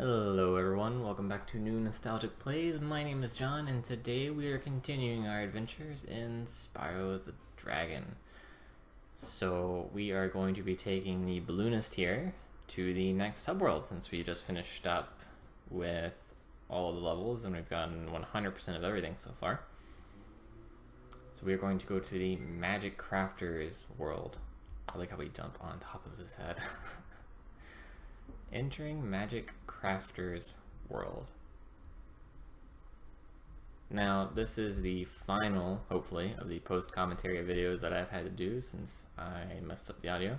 Hello everyone, welcome back to New Nostalgic Plays. My name is John, and today we are continuing our adventures in Spyro the Dragon. So we are going to be taking the balloonist here to the next hub world, since we just finished up with all the levels and we've gotten 100% of everything so far. So we are going to go to the Magic Crafters world. I like how we jump on top of his head. Entering Magic Crafters world. Now, this is the final, hopefully, of the post-commentary videos that I've had to do since I messed up the audio.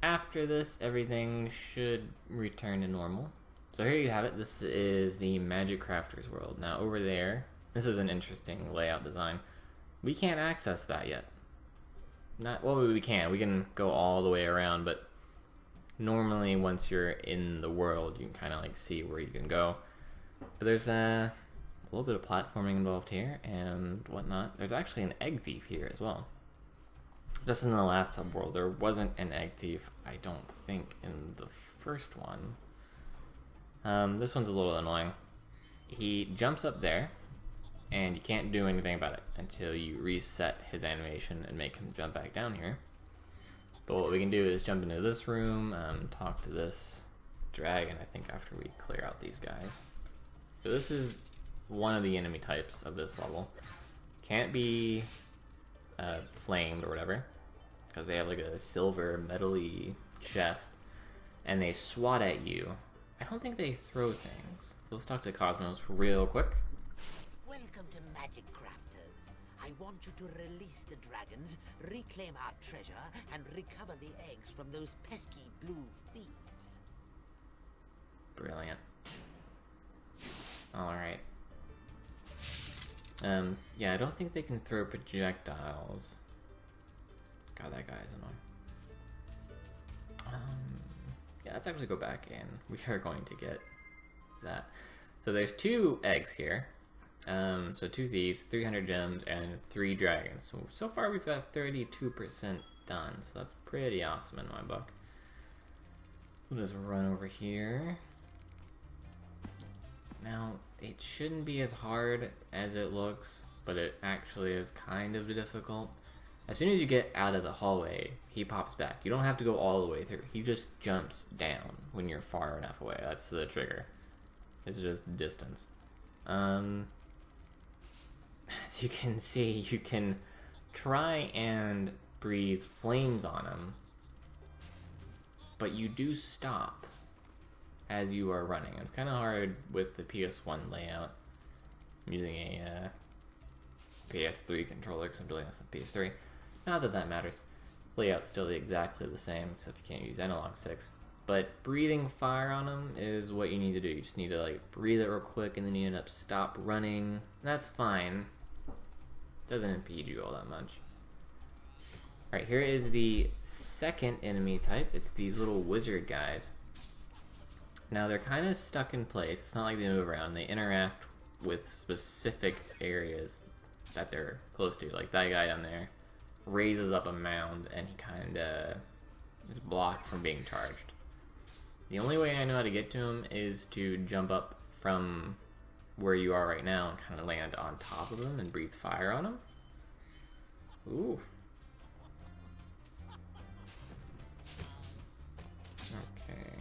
After this, everything should return to normal. So here you have it. This is the Magic Crafters world. Now, over there, this is an interesting layout design. We can't access that yet. Well, we can. We can go all the way around, but normally, once you're in the world, you can kind of like see where you can go. But there's a little bit of platforming involved here and whatnot. There's actually an egg thief here as well. Just in the last hub world, there wasn't an egg thief, I don't think, in the first one. This one's a little annoying. He jumps up there, and you can't do anything about it until you reset his animation and make him jump back down here. But what we can do is jump into this room, talk to this dragon, I think, after we clear out these guys. So this is one of the enemy types of this level. Can't be flamed or whatever, because they have like a silver metal-y chest, and they swat at you. I don't think they throw things. So let's talk to Cosmos real quick. Welcome to Magic Crafters. I want you to release the dragons, reclaim our treasure, and recover the eggs from those pesky blue thieves. Brilliant. Alright. Yeah, I don't think they can throw projectiles. God, that guy is annoying. Yeah, let's actually go back and we are going to get that. So there's 2 eggs here. So 2 thieves, 300 gems, and 3 dragons. So far we've got 32% done, so that's pretty awesome in my book. We'll just run over here. Now, it shouldn't be as hard as it looks, but it actually is kind of difficult. As soon as you get out of the hallway, he pops back. You don't have to go all the way through. He just jumps down when you're far enough away. That's the trigger. It's just distance. As you can see, you can try and breathe flames on him, but you do stop as you are running. It's kind of hard with the PS1 layout. I'm using a PS3 controller because I'm doing this with PS3. Not that that matters. Layout's still exactly the same, except you can't use analog sticks. But breathing fire on them is what you need to do. You just need to like breathe it real quick, and then you end up stop running. That's fine. Doesn't impede you all that much. Alright, here is the second enemy type. It's these little wizard guys. Now they're kind of stuck in place. It's not like they move around. They interact with specific areas that they're close to. Like that guy down there raises up a mound and he kind of is blocked from being charged. The only way I know how to get to him is to jump up from where you are right now and kind of land on top of him and breathe fire on him. Ooh. Okay.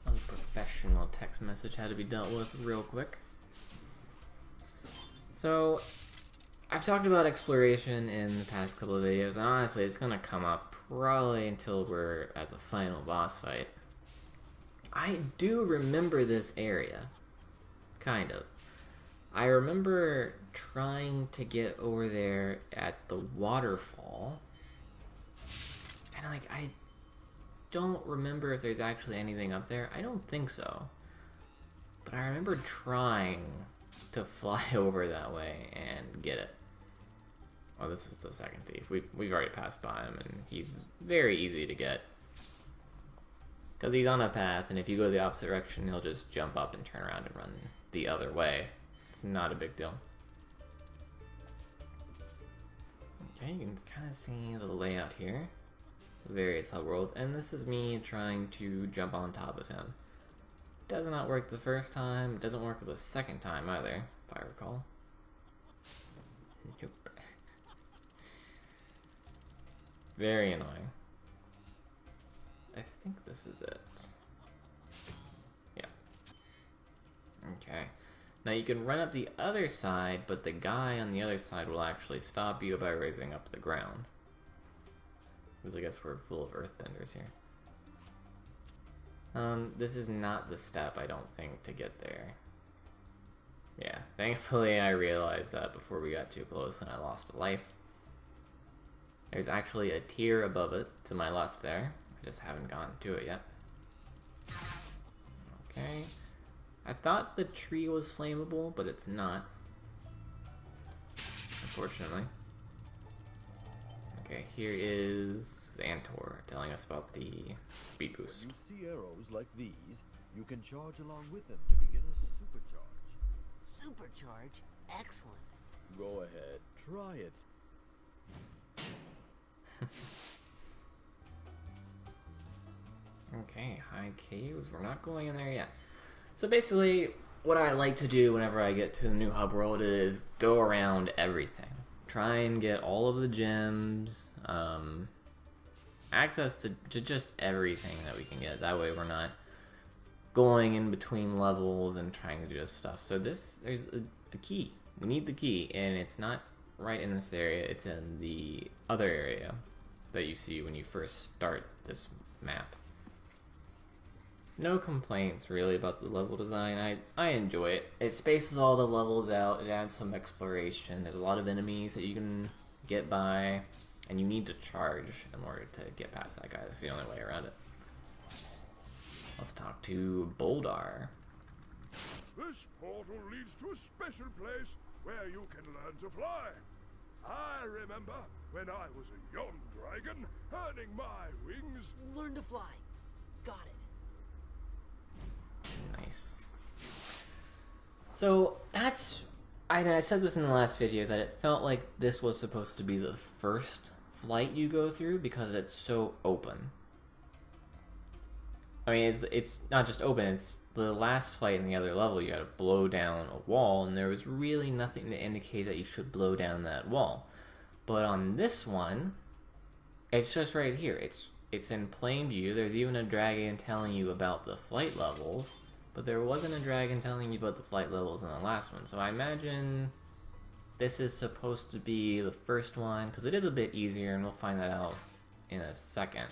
Unprofessional text message had to be dealt with real quick. So, I've talked about exploration in the past couple of videos, and honestly, it's gonna come up probably until we're at the final boss fight. I do remember this area. Kind of. I remember trying to get over there at the waterfall. And like, I don't remember if there's actually anything up there. I don't think so. But I remember trying to fly over that way and get it. Oh, this is the second thief. We've already passed by him, and he's very easy to get. Because he's on a path, and if you go the opposite direction, he'll just jump up and turn around and run the other way. It's not a big deal. Okay, you can kind of see the layout here, the various hub worlds, and this is me trying to jump on top of him. Does not work the first time, it doesn't work the second time either, if I recall. Nope. Very annoying. I think this is it. Yeah. Okay. Now you can run up the other side, but the guy on the other side will actually stop you by raising up the ground. Because I guess we're full of earthbenders here. This is not the step, I don't think, to get there. Yeah, thankfully I realized that before we got too close and I lost a life. There's actually a tier above it to my left there. I just haven't gotten to it yet. Okay. I thought the tree was flammable, but it's not. Unfortunately. Okay, here is Xantor telling us about the speed boost. When you see arrows like these, you can charge along with them to begin a supercharge. Supercharge? Excellent. Go ahead, try it. Okay, high caves. We're not going in there yet. So basically, what I like to do whenever I get to the new hub world is go around everything. Try and get all of the gems, access to just everything that we can get. That way we're not going in between levels and trying to do this stuff. So there's a key. We need the key, and it's not right in this area. It's in the other area that you see when you first start this map. No complaints really about the level design. I enjoy it. It spaces all the levels out. It adds some exploration. There's a lot of enemies that you can get by, and you need to charge in order to get past that guy. That's the only way around it. Let's talk to Boldar. This portal leads to a special place where you can learn to fly. I remember when I was a young dragon, earning my wings. Learn to fly. Got it. Nice. So that's, I said this in the last video, that it felt like this was supposed to be the first flight you go through because it's so open. I mean, it's not just open, it's the last fight in the other level, you had to blow down a wall, and there was really nothing to indicate that you should blow down that wall. But on this one, it's just right here. It's in plain view. There's even a dragon telling you about the flight levels, but there wasn't a dragon telling you about the flight levels in the last one. So I imagine this is supposed to be the first one, because it is a bit easier, and we'll find that out in a second.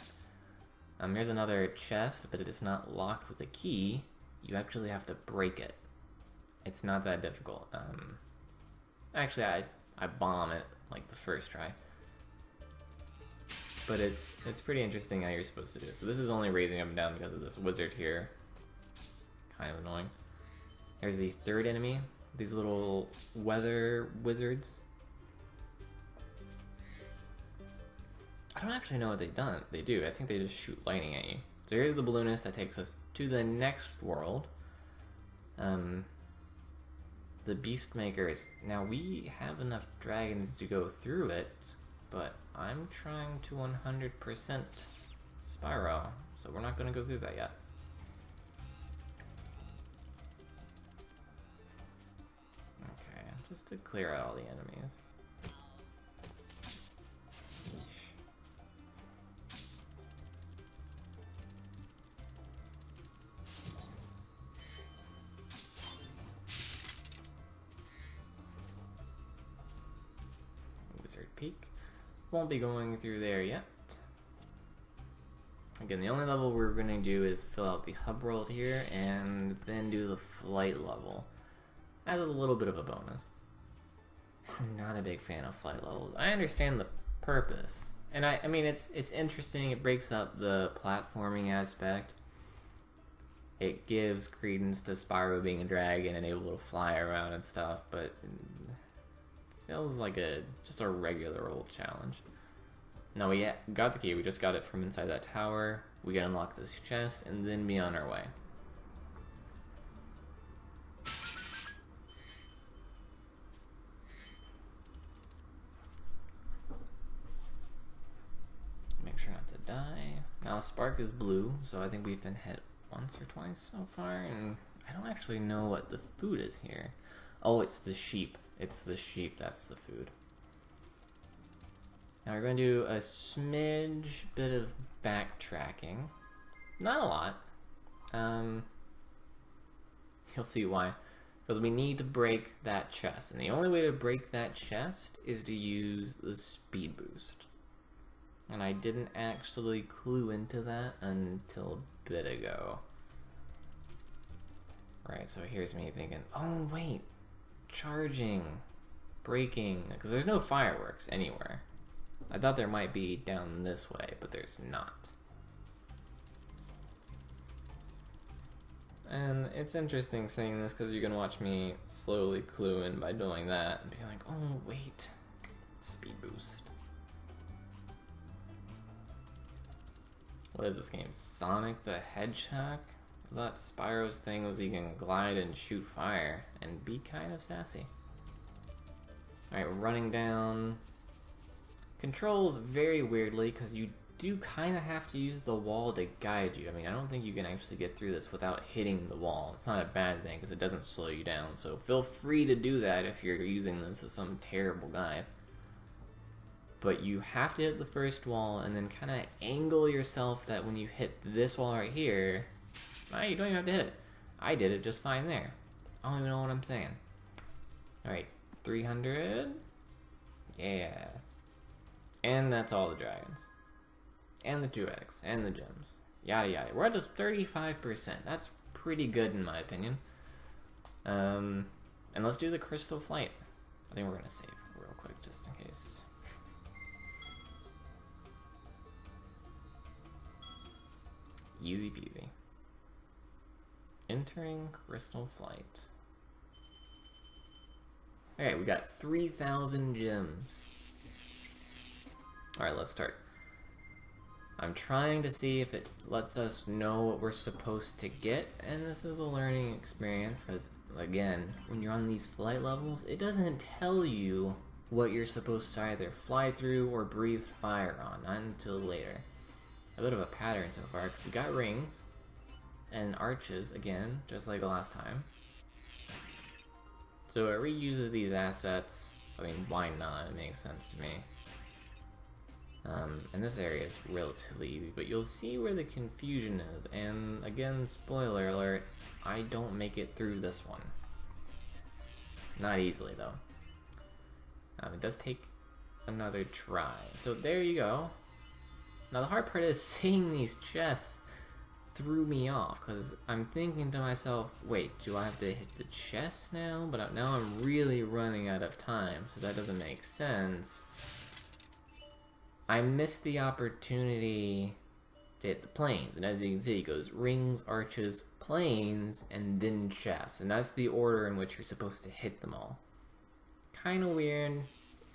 Here's another chest, but it is not locked with a key. You actually have to break it. It's not that difficult. Actually, I bomb it like the first try. But it's pretty interesting how you're supposed to do it. So this is only raising up and down because of this wizard here. Kind of annoying. There's the third enemy. These little weather wizards. I don't actually know what they do. I think they just shoot lightning at you. So here's the balloonist that takes us to the next world. The Beastmakers. Now we have enough dragons to go through it, but I'm trying to 100% Spyro, so we're not going to go through that yet. Okay, just to clear out all the enemies. Wizard Peak. Won't be going through there yet. Again, the only level we're going to do is fill out the hub world here and then do the flight level as a little bit of a bonus. I'm not a big fan of flight levels. I understand the purpose, and I mean it's interesting. It breaks up the platforming aspect. It gives credence to Spyro being a dragon and able to fly around and stuff, but it feels like just a regular old challenge. Now we got the key, we just got it from inside that tower. We can unlock this chest and then be on our way. die. Now Spark is blue, so I think we've been hit once or twice so far, and I don't actually know what the food is here. Oh, it's the sheep. It's the sheep, that's the food. Now we're going to do a smidge bit of backtracking. Not a lot. You'll see why. Because we need to break that chest. And the only way to break that chest is to use the speed boost. And I didn't actually clue into that until a bit ago. Right, so here's me thinking, oh wait, charging, braking, because there's no fireworks anywhere. I thought there might be down this way, but there's not. And it's interesting saying this because you can watch me slowly clue in by doing that and be like, oh wait, speed boost. What is this game? Sonic the Hedgehog? I thought Spyro's thing was he can glide and shoot fire and be kind of sassy. Alright, running down. Controls very weirdly because you do kind of have to use the wall to guide you. I mean, I don't think you can actually get through this without hitting the wall. It's not a bad thing because it doesn't slow you down. So feel free to do that if you're using this as some terrible guide. But you have to hit the first wall and then kind of angle yourself that when you hit this wall right here, you don't even have to hit it. I did it just fine there. I don't even know what I'm saying. Alright, 300. Yeah. And that's all the dragons. And the 2 eggs. And the gems. Yada yada. We're at 35%. That's pretty good in my opinion. And let's do the crystal flight. I think we're going to save real quick just in case. Easy peasy. Entering crystal flight. Okay, we got 3,000 gems. Alright, let's start. I'm trying to see if it lets us know what we're supposed to get, and this is a learning experience, because, again, when you're on these flight levels, it doesn't tell you what you're supposed to either fly through or breathe fire on, not until later. A bit of a pattern so far, because we got rings, and arches, again, just like the last time. So it reuses these assets. I mean, why not? It makes sense to me. And this area is relatively easy, but you'll see where the confusion is. And again, spoiler alert, I don't make it through this one. Not easily, though. It does take another try. So there you go. Now the hard part is seeing these chests threw me off, because I'm thinking to myself, wait, do I have to hit the chest now? But now I'm really running out of time, so that doesn't make sense. I missed the opportunity to hit the planes, and as you can see, it goes rings, arches, planes, and then chests, and that's the order in which you're supposed to hit them all. Kinda weird.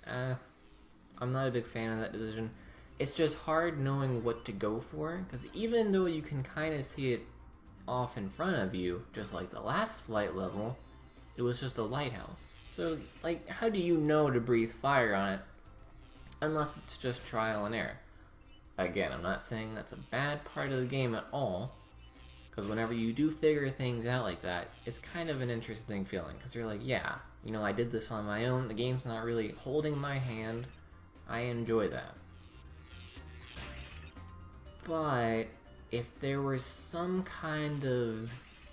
I'm not a big fan of that decision. It's just hard knowing what to go for, because even though you can kind of see it off in front of you, just like the last flight level, it was just a lighthouse. So, like, how do you know to breathe fire on it, unless it's just trial and error? Again, I'm not saying that's a bad part of the game at all, because whenever you do figure things out like that, it's kind of an interesting feeling, because you're like, yeah, you know, I did this on my own, the game's not really holding my hand, I enjoy that. But if there was some kind of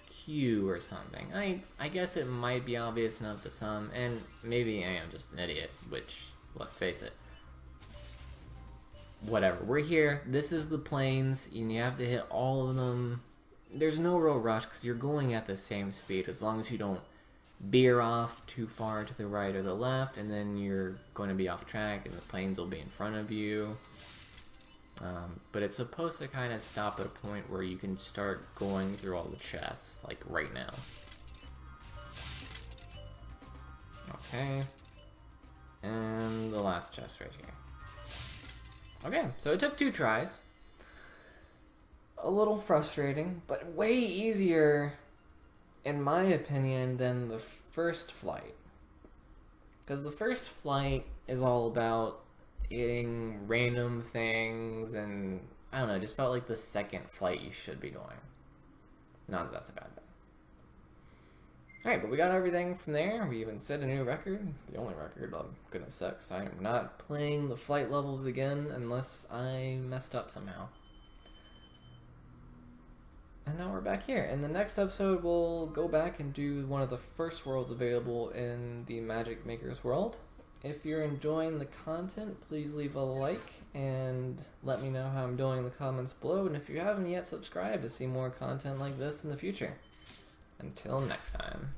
cue or something, I guess it might be obvious enough to some, and maybe I am just an idiot, which, let's face it. Whatever, we're here, this is the planes, and you have to hit all of them. There's no real rush, because you're going at the same speed, as long as you don't veer off too far to the right or the left, and then you're going to be off track, and the planes will be in front of you. But it's supposed to kind of stop at a point where you can start going through all the chests, like right now. Okay. And the last chest right here. Okay, so it took 2 tries. A little frustrating, but way easier, in my opinion, than the first flight. Because the first flight is all about hitting random things and I don't know, it just felt like the second flight you should be doing. Not that that's a bad thing. Alright, but we got everything from there. We even set a new record. The only record I'm gonna set, because I am not playing the flight levels again unless I messed up somehow. And now we're back here. In the next episode, we'll go back and do one of the first worlds available in the Magic Maker's world. If you're enjoying the content, please leave a like and let me know how I'm doing in the comments below. And if you haven't yet, subscribe to see more content like this in the future. Until next time.